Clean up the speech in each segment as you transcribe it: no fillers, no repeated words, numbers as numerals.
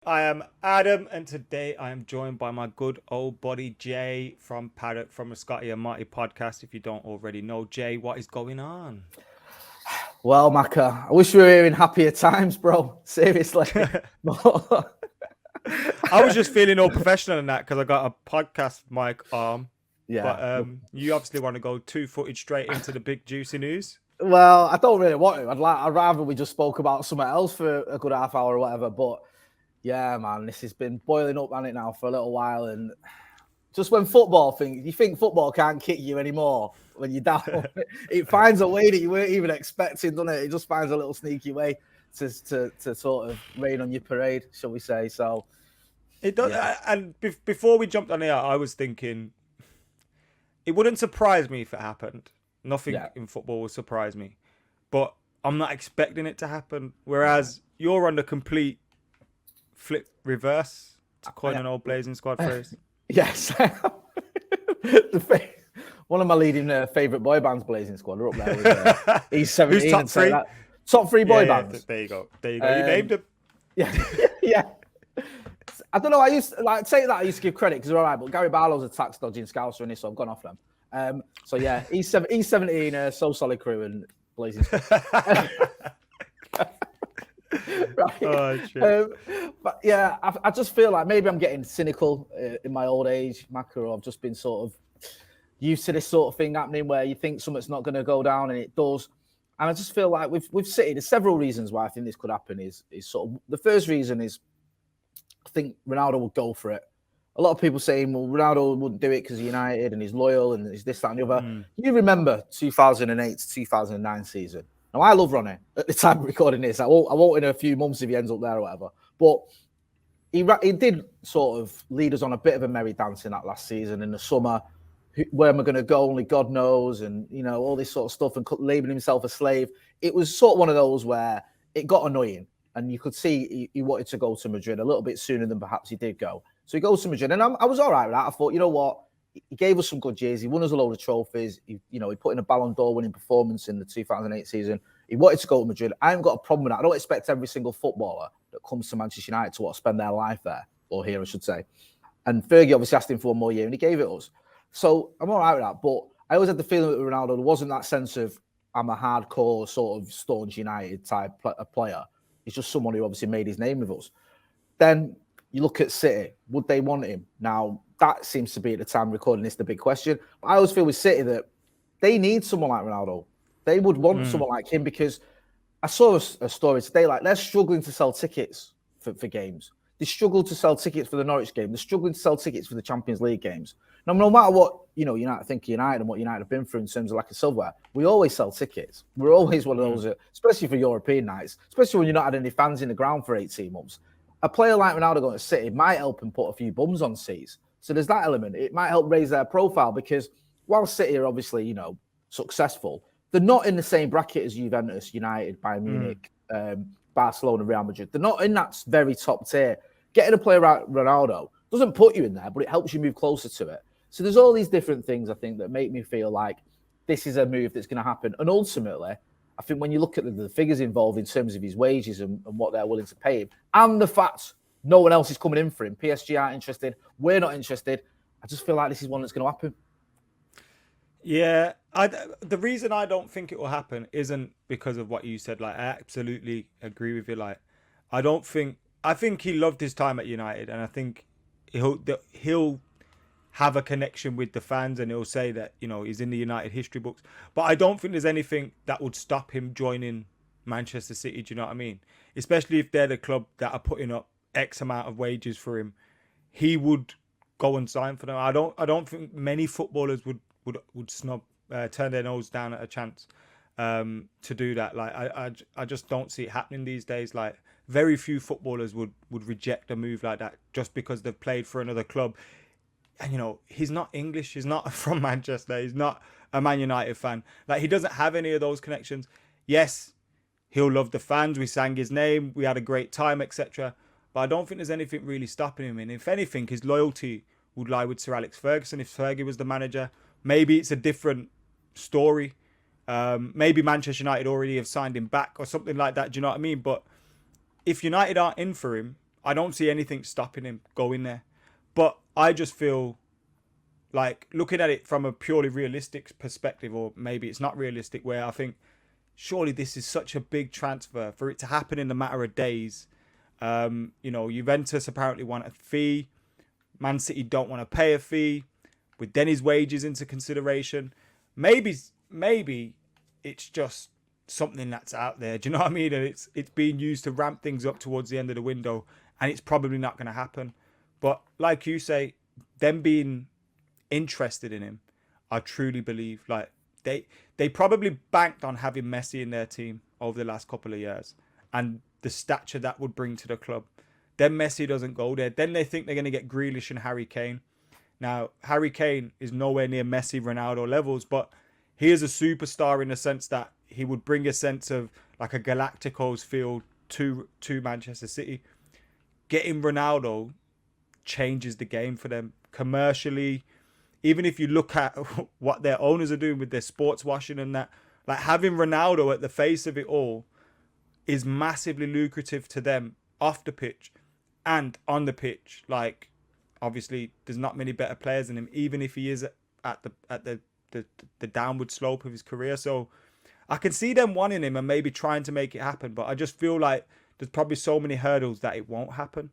I am Adam, and today I am joined by my good old buddy Jay from Paddock from the Scotty and Marty podcast. If you don't already know, Jay, what is going on? Well, Macca, I wish we were here in happier times, bro. Seriously. I was just feeling all professional in that because I got a podcast mic arm. But Yeah. you obviously want to go two-footed straight into the big juicy news. Well, I don't really want to. I'd rather we just spoke about something else for a good half hour or whatever. But yeah, man, this has been boiling up on it now for a little while. And just when you think football can't kick you anymore when you're down, it finds a way that you weren't even expecting, doesn't it? It just finds a little sneaky way to sort of rain on your parade, shall we say. So It does. yeah. And before we jumped on here, I was thinking it wouldn't surprise me if it happened. Nothing in football would surprise me, but I'm not expecting it to happen. Whereas you're on the complete flip reverse, to coin an old Blazing Squad phrase. Yes. One of my leading favourite boy bands, Blazing Squad, are up there with He's 17. Who's top and three? Top three boy bands. There you go. You named them. Yeah. Yeah. I don't know. I used to take that. I used to give credit because they're all right, but Gary Barlow's a tax dodging scouser in this, so I've gone off them. So yeah, he's 17, So Solid Crew and Blazing Squad. Right. Oh, shit. But yeah, I just feel like maybe I'm getting cynical in my old age, Macro. I've just been sort of used to this sort of thing happening where you think something's not going to go down and it does. And I just feel like with City, there's several reasons why I think this could happen. Is sort of the first reason is I think Ronaldo will go for it. A lot of people saying, well, Ronaldo wouldn't do it because he's United and he's loyal and he's this, that, and the other. You remember 2008 to 2009 season. Now, I love Ronnie at the time of recording this. I won't in a few months if he ends up there or whatever. But he did sort of lead us on a bit of a merry dance in that last season in the summer. Where am I going to go? Only God knows. And, all this sort of stuff and labeling himself a slave. It was sort of one of those where it got annoying. And you could see he wanted to go to Madrid a little bit sooner than perhaps he did go. So he goes to Madrid. And I was all right with that. I thought, you know what? He gave us some good years. He won us a load of trophies. He put in a Ballon d'Or winning performance in the 2008 season. He wanted to go to Madrid. I haven't got a problem with that. I don't expect every single footballer that comes to Manchester United to spend their life there, or here, I should say. And Fergie obviously asked him for one more year, and he gave it us. So I'm all right with that. But I always had the feeling that with Ronaldo, there wasn't that sense of I'm a hardcore sort of staunch United type player. He's just someone who obviously made his name with us. Then you look at City. Would they want him? Now, that seems to be at the time recording this the big question. I always feel with City that they need someone like Ronaldo. They would want someone like him because I saw a story today, like they're struggling to sell tickets for games. They struggle to sell tickets for the Norwich game. They're struggling to sell tickets for the Champions League games. Now, no matter what, United think of United and what United have been through in terms of lack of silverware, we always sell tickets. We're always one of those, especially for European nights, especially when you're not had any fans in the ground for 18 months. A player like Ronaldo going to City might help him put a few bums on seats. So there's that element. It might help raise their profile because while City are obviously, successful, they're not in the same bracket as Juventus, United, Bayern Munich, Barcelona, Real Madrid. They're not in that very top tier. Getting a player like Ronaldo doesn't put you in there, but it helps you move closer to it. So there's all these different things, I think, that make me feel like this is a move that's going to happen. And ultimately, I think when you look at the figures involved in terms of his wages and what they're willing to pay him, and the fact no one else is coming in for him, PSG aren't interested, we're not interested, I just feel like this is one that's going to happen. Yeah, the reason I don't think it will happen isn't because of what you said. Like, I absolutely agree with you. Like, I think he loved his time at United, and I think he'll have a connection with the fans, and he'll say that he's in the United history books. But I don't think there's anything that would stop him joining Manchester City. Do you know what I mean? Especially if they're the club that are putting up X amount of wages for him, he would go and sign for them. I don't think many footballers would turn their nose down at a chance to do that. Like I just don't see it happening these days. Like very few footballers would reject a move like that just because they've played for another club. And he's not English. He's not from Manchester. He's not a Man United fan. Like he doesn't have any of those connections. Yes, he'll love the fans. We sang his name. We had a great time, etc. But I don't think there's anything really stopping him. And if anything, his loyalty would lie with Sir Alex Ferguson. If Fergie was the manager, maybe it's a different story. Maybe Manchester United already have signed him back or something like that. Do you know what I mean? But if United aren't in for him, I don't see anything stopping him going there. But I just feel like looking at it from a purely realistic perspective, or maybe it's not realistic, where I think surely this is such a big transfer for it to happen in a matter of days. Juventus apparently want a fee. Man City don't want to pay a fee. With Denny's wages into consideration, maybe it's just something that's out there. Do you know what I mean? And it's being used to ramp things up towards the end of the window, and it's probably not going to happen. But like you say, them being interested in him, I truly believe like they probably banked on having Messi in their team over the last couple of years, and the stature that would bring to the club. Then Messi doesn't go there. Then they think they're going to get Grealish and Harry Kane. Now, Harry Kane is nowhere near Messi, Ronaldo levels, but he is a superstar in the sense that he would bring a sense of like a Galacticos feel to Manchester City. Getting Ronaldo changes the game for them commercially. Even if you look at what their owners are doing with their sports washing and that, like having Ronaldo at the face of it all is massively lucrative to them off the pitch and on the pitch. Like, obviously, there's not many better players than him, even if he is at the downward slope of his career. So I can see them wanting him and maybe trying to make it happen, but I just feel like there's probably so many hurdles that it won't happen.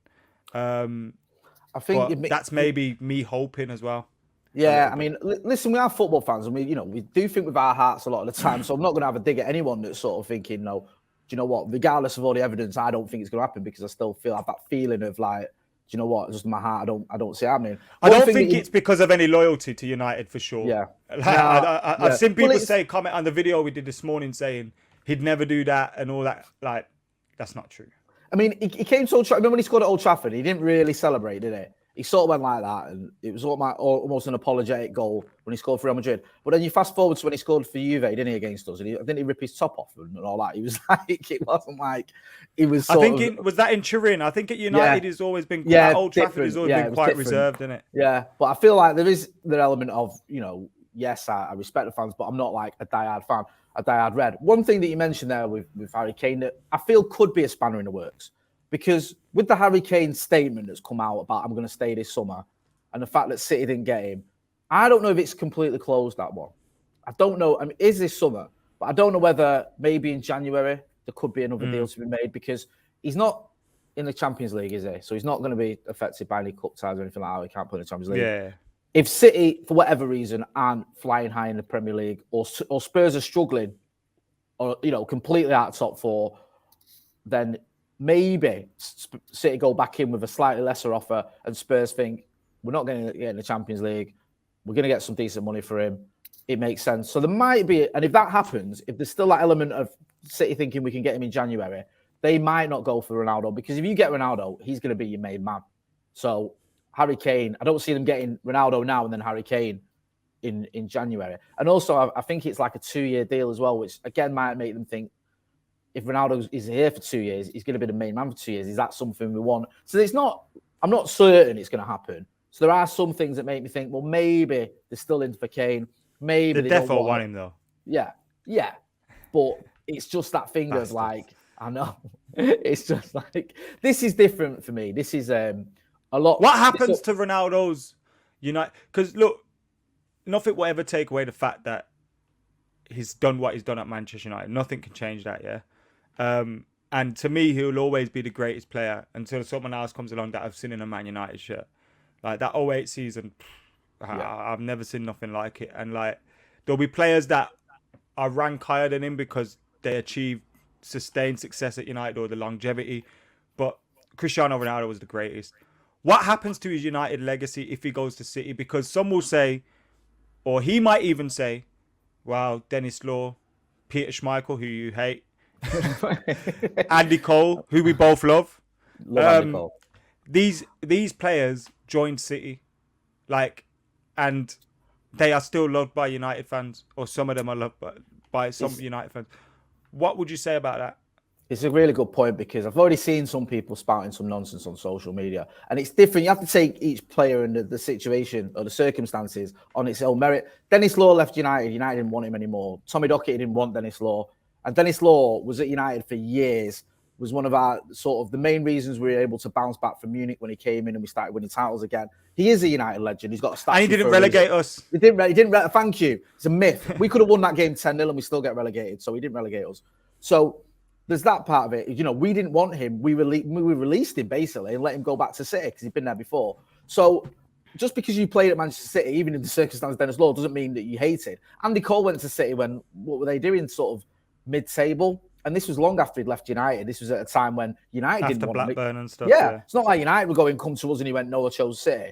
I think that's maybe me hoping as well. Yeah, I mean, listen, we are football fans, and we do think with our hearts a lot of the time. So I'm not going to have a dig at anyone that's sort of thinking, no, do you know what? Regardless of all the evidence, I don't think it's going to happen because I still have that feeling of like, do you know what? Just in my heart, I don't see it happening. I don't think it's because of any loyalty to United for sure. Yeah, I've seen people comment on the video we did this morning saying he'd never do that and all that. Like, that's not true. I mean, he came to Old Trafford. Remember when he scored at Old Trafford? He didn't really celebrate, did he? He sort of went like that, and it was almost an apologetic goal when he scored for Real Madrid. But then you fast forward to when he scored for Juve, didn't he, against us? And didn't he rip his top off and all that? He was like, it wasn't like he was. Was that in Turin? I think at United he's always been. At Old Trafford has always been quite reserved, isn't it? Yeah, but I feel like there is the element of yes, I respect the fans, but I'm not like a diehard fan, a diehard Red. One thing that you mentioned there with Harry Kane that I feel could be a spanner in the works. Because with the Harry Kane statement that's come out about I'm going to stay this summer and the fact that City didn't get him, I don't know if it's completely closed, that one. I don't know. I mean, is this summer? But I don't know whether maybe in January there could be another deal to be made because he's not in the Champions League, is he? So he's not going to be affected by any cup ties or anything like that. He can't play in the Champions League. Yeah. If City, for whatever reason, aren't flying high in the Premier League or Spurs are struggling or, completely out of top four, then maybe City go back in with a slightly lesser offer and Spurs think, we're not going to get in the Champions League. We're going to get some decent money for him. It makes sense. So there might be, and if that happens, if there's still that element of City thinking we can get him in January, they might not go for Ronaldo because if you get Ronaldo, he's going to be your main man. So Harry Kane, I don't see them getting Ronaldo now and then Harry Kane in January. And also, I think it's like a 2-year deal as well, which again might make them think, if Ronaldo is here for 2 years, he's going to be the main man for 2 years. Is that something we want? So I'm not certain it's going to happen. So there are some things that make me think, well, maybe they're still in for Kane. Maybe they definitely want him though. Yeah. But it's just that thing of like, I know. It's just like, this is different for me. This is a lot. What happens to Ronaldo's United? Because look, nothing will ever take away the fact that he's done what he's done at Manchester United. Nothing can change that, yeah? And to me, he'll always be the greatest player until someone else comes along that I've seen in a Man United shirt. Like that 08 season, I've never seen nothing like it. And like, there'll be players that are rank higher than him because they achieved sustained success at United or the longevity. But Cristiano Ronaldo was the greatest. What happens to his United legacy if he goes to City? Because some will say, or he might even say, wow, Dennis Law, Peter Schmeichel, who you hate, Andy Cole, who we both love. Andy Cole. These players joined City, and they are still loved by United fans, or some of them are loved by some United fans. What would you say about that? It's a really good point because I've already seen some people spouting some nonsense on social media, and it's different. You have to take each player and the situation or the circumstances on its own merit. Dennis Law left United. United didn't want him anymore. Tommy Docherty didn't want Dennis Law. And Dennis Law was at United for years, was one of our sort of the main reasons we were able to bounce back from Munich when he came in and we started winning titles again. He is a United legend. He's got a statue. And he didn't relegate us. He didn't. Thank you. It's a myth. We could have won that game 10-0 and we still get relegated. So he didn't relegate us. So there's that part of it. You know, we didn't want him. We released him basically and let him go back to City because he'd been there before. So just because you played at Manchester City, even in the circumstances Dennis Law, doesn't mean that you hate it. Andy Cole went to City when, what were they doing? Sort of mid-table. And this was long after he'd left United. This was at a time when United didn't want Blackburn and stuff. Yeah, it's not like United were going, come to us, and he went, no, I chose City.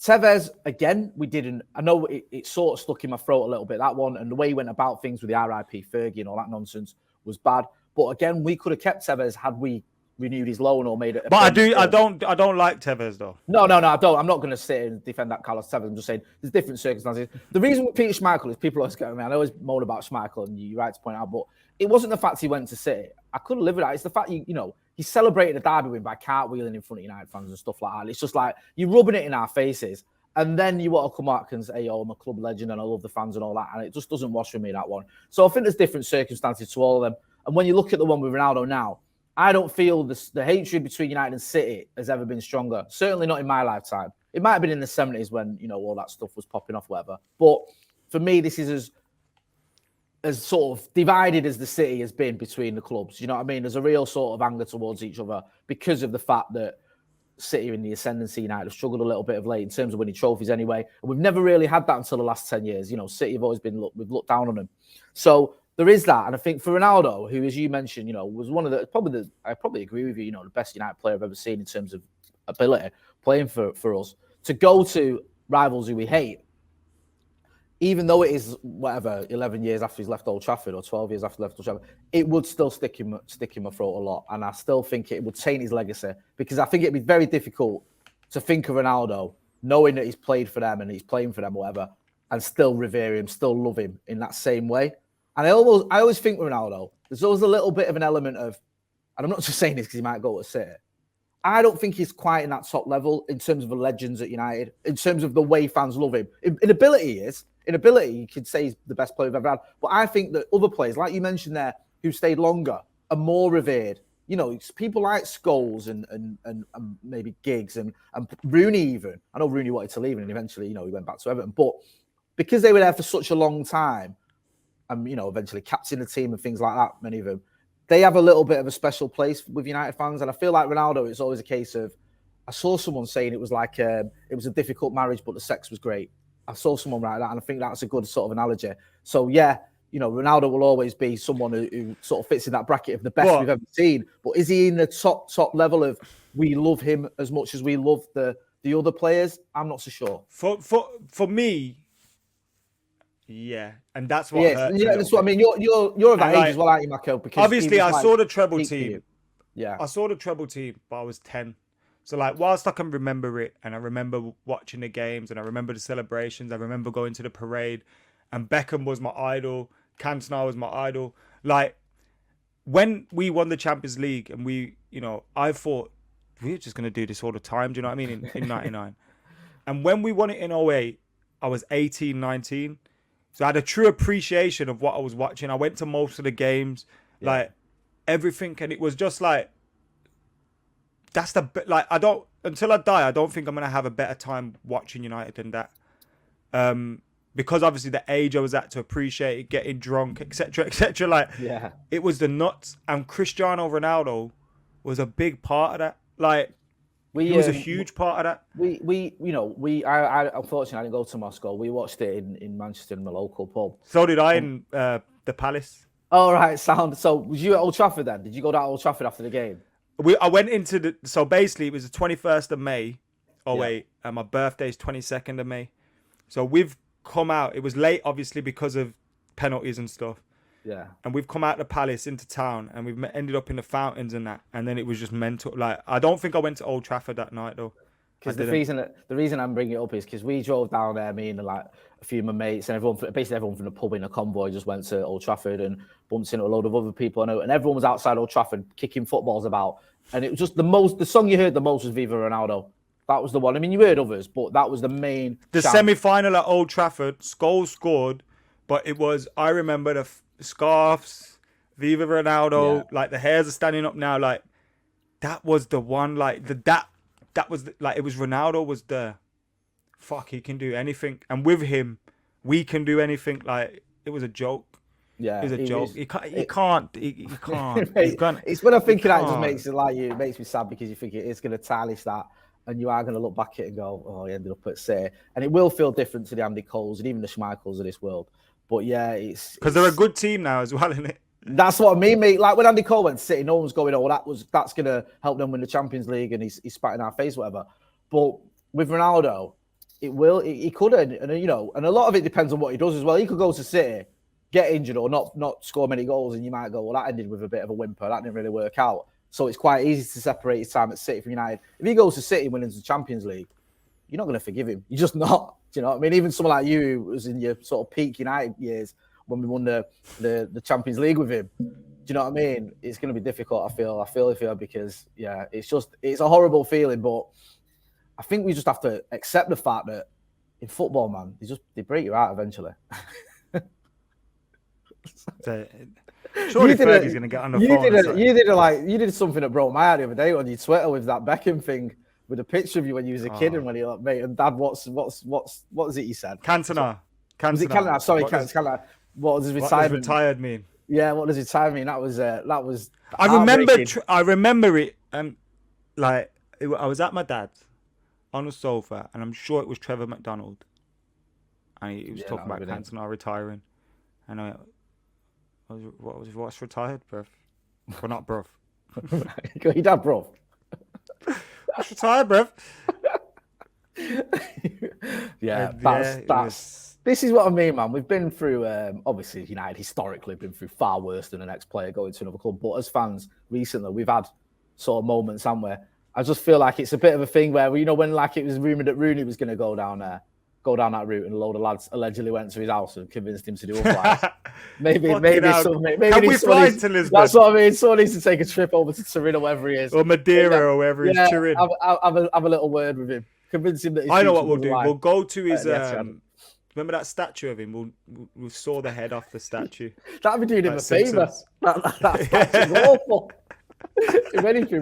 Tevez, again, we didn't. I know it sort of stuck in my throat a little bit, that one. And the way he went about things with the RIP Fergie and all that nonsense was bad. But again, we could have kept Tevez had we renewed his loan or made it. But I don't like Tevez though. No, I don't. I'm not going to sit and defend that Carlos Tevez. I'm just saying there's different circumstances. The reason with Peter Schmeichel is people always go, man, I always moan about Schmeichel, and you're right to point out, but it wasn't the fact he went to City. I couldn't live with that. It's the fact you know he celebrated a derby win by cartwheeling in front of United fans and stuff like that. It's just like you're rubbing it in our faces, and then you want to come out and say, "Oh, I'm a club legend and I love the fans and all that," and it just doesn't wash with me, that one. So I think there's different circumstances to all of them. And when you look at the one with Ronaldo now, I don't feel the hatred between United and City has ever been stronger. Certainly not in my lifetime. It might have been in the 70s when, you know, all that stuff was popping off, whatever. But for me, this is as sort of divided as the City has been between the clubs. You know what I mean? There's a real sort of anger towards each other because of the fact that City are in the ascendancy. United have struggled a little bit of late in terms of winning trophies anyway. And we've never really had that until the last 10 years. You know, City have always been, we've looked down on them. So there is that. And I think for Ronaldo, who, as you mentioned, you know, was one of the, I probably agree with you, you know, the best United player I've ever seen in terms of ability playing for us, to go to rivals who we hate, even though it is, 11 years after he's left Old Trafford or 12 years after he left Old Trafford, it would still stick in my throat a lot. And I still think it would taint his legacy, because I think it'd be very difficult to think of Ronaldo knowing that he's played for them and he's playing for them, whatever, and still revere him, still love him in that same way. And I always think with Ronaldo, there's always a little bit of an element of, and I'm not just saying this because he might go to City, I don't think he's quite in that top level in terms of the legends at United, in terms of the way fans love him. In ability, he is. In ability, you could say he's the best player we've ever had. But I think that other players, like you mentioned there, who stayed longer, are more revered. You know, it's people like Scholes and maybe Giggs and Rooney even. I know Rooney wanted to leave and eventually, you know, he went back to Everton. But because they were there for such a long time, and, you know, eventually captain the team and things like that, many of them, they have a little bit of a special place with United fans. And I feel like Ronaldo, it's always a case of, I saw someone saying it was like, it was a difficult marriage, but the sex was great. I saw someone write that, and I think that's a good sort of analogy. So, yeah, you know, Ronaldo will always be someone who sort of fits in that bracket of the best we've ever seen. But is he in the top level of we love him as much as we love the other players? I'm not so sure. For me, yeah, and that's what hurts. Yeah, that's what I mean. You're of that age as well, aren't you, Mako? Because obviously, I saw the treble team. Yeah, I saw the treble team, but I was 10. So, like, whilst I can remember it, and I remember watching the games, and I remember the celebrations, I remember going to the parade, and Beckham was my idol, Cantona was my idol. Like, when we won the Champions League, and we, you know, I thought we're just gonna do this all the time. Do you know what I mean? In '99, and when we won it in 08, I was 18, 19. So I had a true appreciation of what I was watching. I went to most of the games, like everything, and it was just like, that's until I die, I don't think I'm gonna have a better time watching United than that. Because obviously the age I was at to appreciate it, getting drunk, etc., etc. Like, it was the nuts, and Cristiano Ronaldo was a big part of that. Like, he was a huge part of that. I unfortunately I didn't go to Moscow. We watched it in Manchester in the local pub. So did I in the Palace. Oh, right, sound. So was you at Old Trafford then? Did you go down to Old Trafford after the game? I went into so basically it was the 21st of May, and my birthday is 22nd of May. So we've come out, it was late obviously because of penalties and stuff. Yeah. And we've come out the Palace into town, and we've ended up in the fountains and that, and then it was just mental. Like, I don't think I went to Old Trafford that night though. Because the reason I'm bringing it up is because we drove down there, me and like a few of my mates, and everyone from the pub in a convoy just went to Old Trafford and bumped into a load of other people I know, and everyone was outside Old Trafford kicking footballs about, and it was just the song you heard the most was Viva Ronaldo. That was the one. I mean, you heard others, but that was the main. The semi-final at Old Trafford, Scholes scored, but it was, I remember the scarves, Viva Ronaldo. Like, the hairs are standing up now. Like, that was the one. Like, that was like, it was Ronaldo was the fuck. He can do anything, and with him, we can do anything. Like, it was a joke. Yeah, It's a joke. He can't. It's when I think of that, it just makes it like you. It makes me sad because you think it's going to tarnish that, and you are going to look back at it and go, "Oh, he ended up at City," and it will feel different to the Andy Coles and even the Schmeichels of this world. But yeah, it's because they're a good team now as well, isn't it? That's what I mean, mate. Like when Andy Cole went to City, no one's going, "Oh, that's going to help them win the Champions League," and he's spat in our face, whatever. But with Ronaldo, he could, and and a lot of it depends on what he does as well. He could go to City, get injured, or not score many goals, and you might go, "Well, that ended with a bit of a whimper. That didn't really work out." So it's quite easy to separate his time at City from United. If he goes to City and wins the Champions League, you're not going to forgive him. You're just not. Do you know what I mean? Even someone like you, who was in your sort of peak United years when we won the Champions League with him. Do you know what I mean? It's going to be difficult. I feel if you because it's a horrible feeling. But I think we just have to accept the fact that in football, man, they break you out eventually. Surely Fergie's going to get on the phone. You did something that broke my heart the other day on your Twitter with that Beckham thing, with a picture of you when you was a kid and when you're like, mate, and Dad, what is it you said? Cantona. Was it Cantona? Sorry, Cantona. What does retirement? What does retired mean? Yeah, what does retirement mean? That was. I remember it. I was at my dad's on the sofa, and I'm sure it was Trevor McDonald, and he was talking about Cantona retiring, and what's retired, bruv? Well, not bruv. Your dad, bruv. What's retired, bruv? This is what I mean, man. We've been through, obviously, United historically been through far worse than an ex-player going to another club. But as fans, recently, we've had sort of moments, haven't we? I just feel like it's a bit of a thing where, when like it was rumoured that Rooney was going to go down that route, and a load of lads allegedly went to his house and convinced him to do otherwise. maybe can we fly to Lisbon? That's what I mean. Someone needs to take a trip over to Turin or wherever he is, or Madeira or wherever he's Turin. Have a little word with him, convince him that. I know what we'll do. We'll go to his. Remember that statue of him? We'll saw the head off the statue. That'd be doing him a favour. That statue's awful. If anything,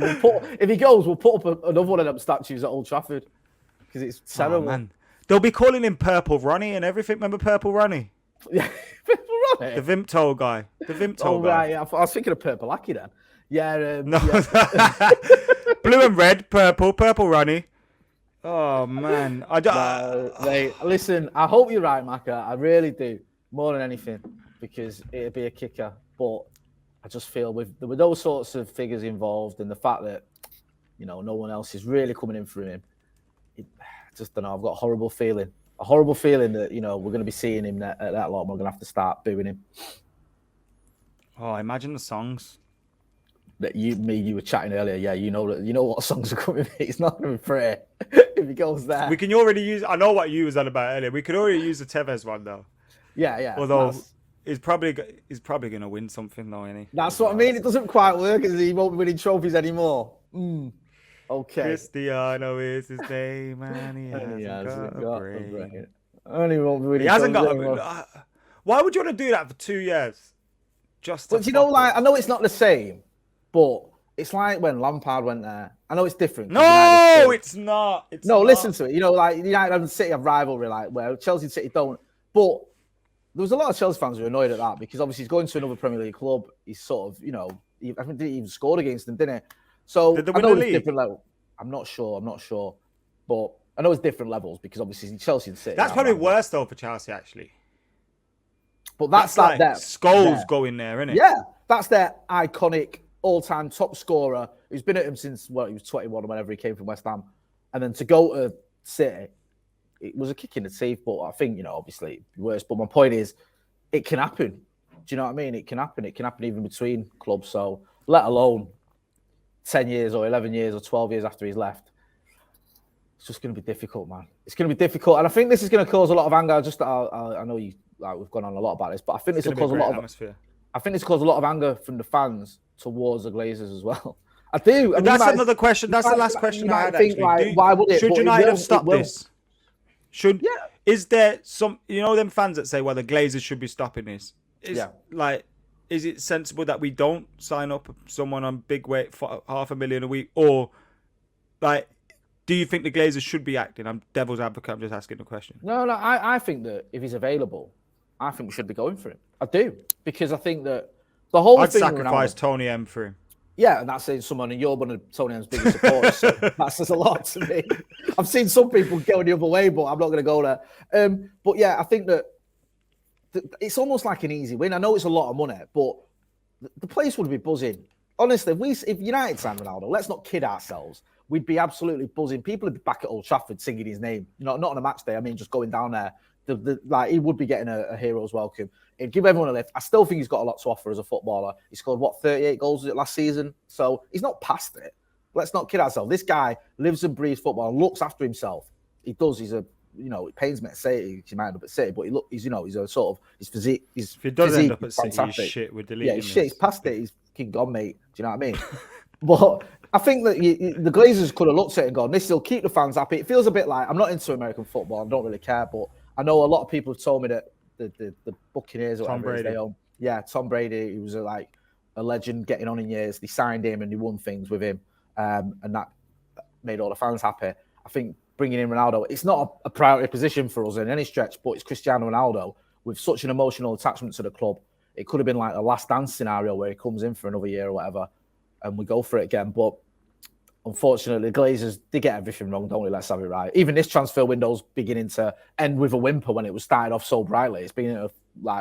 if he goes, we'll put up another one of them statues at Old Trafford because it's terrible. Oh, man. They'll be calling him Purple Ronnie and everything. Remember Purple Ronnie? Yeah, Purple Ronnie. The Vimto guy. guy. Right, yeah. I was thinking of Purple Aki then. Yeah. No. Yeah. Blue and red, purple Ronnie. Oh, man. Mate, listen, I hope you're right, Macca. I really do. More than anything. Because it'd be a kicker. But I just feel with those sorts of figures involved and the fact that, no one else is really coming in for him, I just don't know. I've got a horrible feeling that, we're going to be seeing him at that lot and we're going to have to start booing him. Oh, imagine the songs. That you were chatting earlier. Yeah, you know what songs are coming. It's not going to be pretty if he goes there. We can already use. I know what you was on about earlier. We could already use the Tevez one though. Yeah. Although he's probably going to win something though, isn't he? That's what I mean. It doesn't quite work, as he won't be winning trophies anymore. Okay. Cristiano is his name, and he hasn't got a brain. Only won't be winning. He hasn't got a. Why would you want to do that for 2 years? But I know it's not the same. But it's like when Lampard went there. I know it's different. No, it's not. Listen to it. Like United and City have rivalry, like where Chelsea and City don't. But there was a lot of Chelsea fans who were annoyed at that because obviously he's going to another Premier League club. He's sort of, I think he even scored against them, didn't he? So did they I win know the it's league? different level. I'm not sure. But I know it's different levels because obviously Chelsea and City. That's probably worse though for Chelsea actually. But that's like their Scholes going there, isn't it? Yeah, that's their iconic all-time top scorer who's been at him since he was 21 or whenever he came from West Ham, and then to go to City, it was a kick in the teeth. But I think obviously it'd be worse. But my point is, it can happen. Do you know what I mean? It can happen. It can happen even between clubs. So let alone 10 years or 11 years or 12 years after he's left. It's just going to be difficult, man. It's going to be difficult, and I think this is going to cause a lot of anger. I know we've gone on a lot about this, but I think this will cause a lot of atmosphere. I think it's caused a lot of anger from the fans towards the Glazers as well. I do. That's another question. That's the last question I had. Actually, why would it? Should United have stopped this? Is there some? Them fans that say, "Well, the Glazers should be stopping this." Like, is it sensible that we don't sign up someone on big wage for $500,000 a week, or like, do you think the Glazers should be acting? I'm devil's advocate. I'm just asking the question. No, I think that if he's available, I think we should be going for him. I do, because I think that the whole I'd thing. sacrifice Tony M for him. Yeah, and that's saying someone, and you're one of Tony M's biggest supporters. So that says a lot to me. I've seen some people go the other way, but I'm not going to go there. But yeah, I think that it's almost like an easy win. I know it's a lot of money, but the place would be buzzing. Honestly, if United signed Ronaldo, let's not kid ourselves. We'd be absolutely buzzing. People would be back at Old Trafford singing his name. Not on a match day. I mean, just going down there. Like, he would be getting a hero's welcome. He'd give everyone a lift. I still think he's got a lot to offer as a footballer. He scored, 38 goals last season? So he's not past it. Let's not kid ourselves. This guy lives and breathes football and looks after himself. He does. He's it pains me to say it. He might end up at City, but he's a sort of, his physique. If he does end up at City, he's shit. We're deleting he's shit. He's past it. He's fucking gone, mate. Do you know what I mean? But I think that the Glazers could have looked at it and gone, this will keep the fans happy. It feels a bit like, I'm not into American football. I don't really care, but I know a lot of people have told me that the Buccaneers or whatever they own. Yeah, Tom Brady, he was a legend getting on in years. They signed him and they won things with him. And that made all the fans happy. I think bringing in Ronaldo, it's not a priority position for us in any stretch, but it's Cristiano Ronaldo with such an emotional attachment to the club. It could have been like a last dance scenario where he comes in for another year or whatever and we go for it again. But unfortunately, the Glazers, they get everything wrong, don't they? Let's have it right. Even this transfer window's beginning to end with a whimper when it was started off so brightly. It's beginning to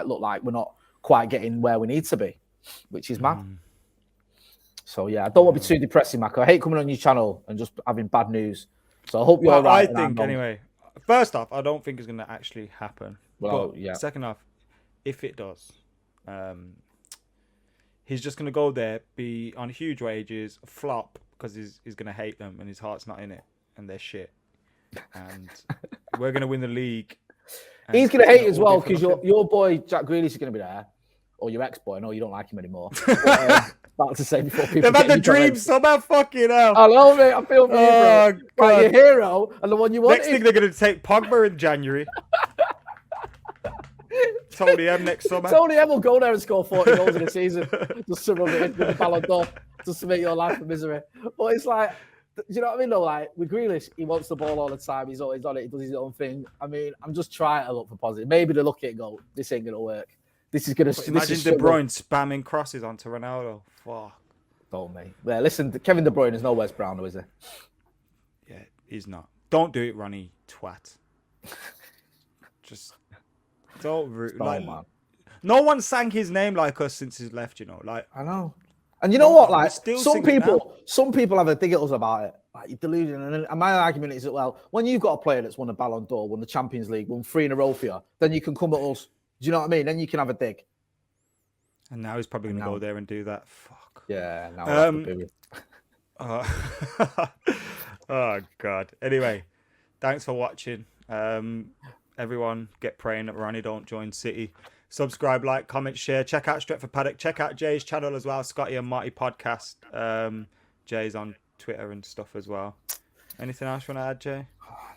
look like we're not quite getting where we need to be, which is mad. So, yeah, I don't want to be too depressing, Mako. I hate coming on your channel and just having bad news. So I hope you're right. I think, anyway, first off, I don't think it's going to actually happen. Well, but yeah. Second off, if it does, he's just going to go there, be on huge wages, flop, because he's going to hate them and his heart's not in it and they're shit. And we're going to win the league. He's going to hate as well because your boy Jack Grealish is going to be there. Or your ex-boy. I know you don't like him anymore. But, about to say before people they've had the dream somehow, fucking hell. I know, mate. I feel for you, bro. Right, your hero and the one you want. Next thing they're going to take Pogba in January. Tony M next summer. Tony M will go there and score 40 goals in a season. Just to rub it in with the Ballon d'Or. Just to make your life a misery. But it's like, do you know what I mean, though? Like, with Grealish, he wants the ball all the time. He's always on it. He does his own thing. I mean, I'm just trying to look for positive. Maybe they look at it and go, this ain't going to work. This is going to... Imagine De Bruyne spamming crosses onto Ronaldo. Fuck. Don't, mate. Yeah, listen, Kevin De Bruyne is no West Brown, though, is he? Yeah, he's not. Don't do it, Ronnie, twat. Just don't... man. No one sang his name like us since he's left, you know. Like, I know. And you know what? Like, some people have a diggles about it. Like, you're delusional. And my argument is that, well, when you've got a player that's won a Ballon d'Or, won the Champions League, won 3 in a row for you, then you can come at us. Do you know what I mean? Then you can have a dig. And now he's probably going to go there and do that. Fuck. Yeah. Now oh, God. Anyway, thanks for watching. Everyone, get praying that Ronnie don't join City. Subscribe, like, comment, share. Check out Stretford Paddock. Check out Jay's channel as well, Scotty and Marty podcast. Jay's on Twitter and stuff as well. Anything else you want to add, Jay?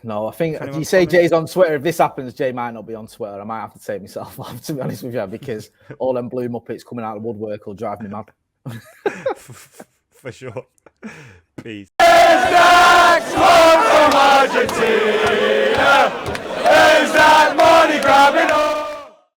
No, I think if you say Jay's on Twitter, if this happens, Jay might not be on Twitter. I might have to take myself off, to be honest with you, because all them blue muppets coming out of the woodwork will drive me mad. For sure. Peace. From Argentina, is that money grabbing?